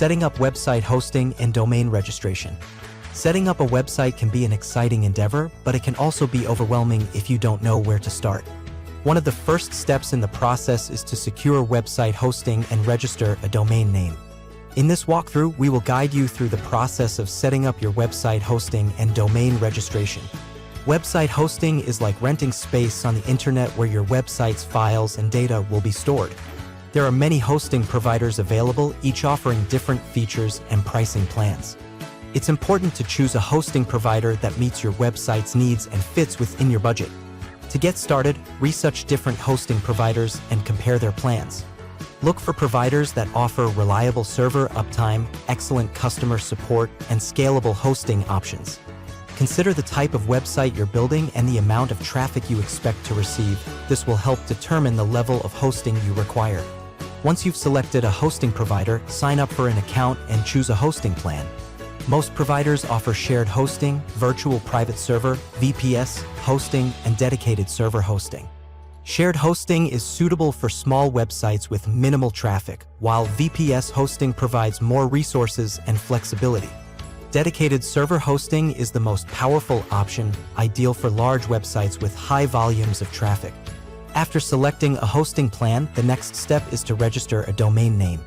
Setting up website hosting and domain registration. Setting up a website can be an exciting endeavor, but it can also be overwhelming if you don't know where to start. One of the first steps in the process is to secure website hosting and register a domain name. In this walkthrough, we will guide you through the process of setting up your website hosting and domain registration. Website hosting is like renting space on the internet where your website's files and data will be stored. There are many hosting providers available, each offering different features and pricing plans. It's important to choose a hosting provider that meets your website's needs and fits within your budget. To get started, research different hosting providers and compare their plans. Look for providers that offer reliable server uptime, excellent customer support, and scalable hosting options. Consider the type of website you're building and the amount of traffic you expect to receive. This will help determine the level of hosting you require. Once you've selected a hosting provider, sign up for an account and choose a hosting plan. Most providers offer shared hosting, virtual private server, VPS, hosting, and dedicated server hosting. Shared hosting is suitable for small websites with minimal traffic, while VPS hosting provides more resources and flexibility. Dedicated server hosting is the most powerful option, ideal for large websites with high volumes of traffic. After selecting a hosting plan, the next step is to register a domain name.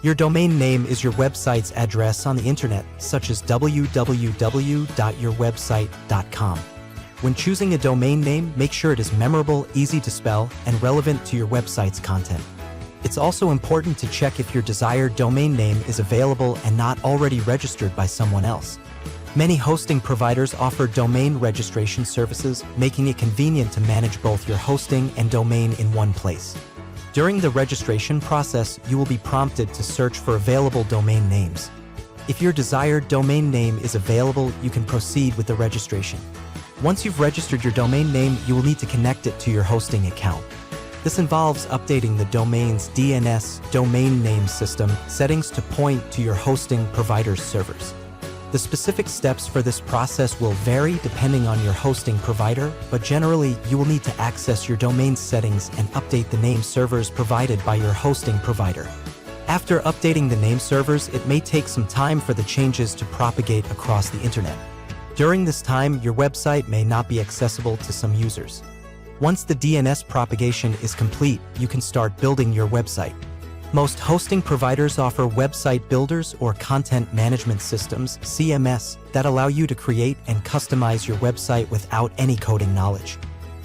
Your domain name is your website's address on the internet, such as www.yourwebsite.com. When choosing a domain name, make sure it is memorable, easy to spell, and relevant to your website's content. It's also important to check if your desired domain name is available and not already registered by someone else. Many hosting providers offer domain registration services, making it convenient to manage both your hosting and domain in one place. During the registration process, you will be prompted to search for available domain names. If your desired domain name is available, you can proceed with the registration. Once you've registered your domain name, you will need to connect it to your hosting account. This involves updating the domain's DNS domain name system settings to point to your hosting provider's servers. The specific steps for this process will vary depending on your hosting provider, but generally you will need to access your domain settings and update the name servers provided by your hosting provider. After updating the name servers, it may take some time for the changes to propagate across the internet. During this time, your website may not be accessible to some users. Once the DNS propagation is complete, you can start building your website. Most hosting providers offer website builders or content management systems, CMS, that allow you to create and customize your website without any coding knowledge.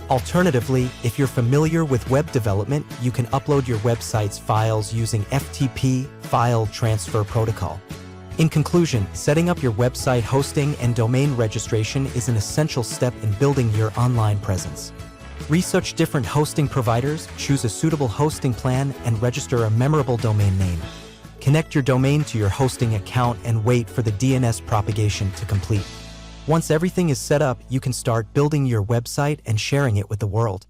Alternatively, if you're familiar with web development, you can upload your website's files using FTP file transfer protocol. In conclusion, setting up your website hosting and domain registration is an essential step in building your online presence. Research different hosting providers, choose a suitable hosting plan, and register a memorable domain name. Connect your domain to your hosting account and wait for the DNS propagation to complete. Once everything is set up, you can start building your website and sharing it with the world.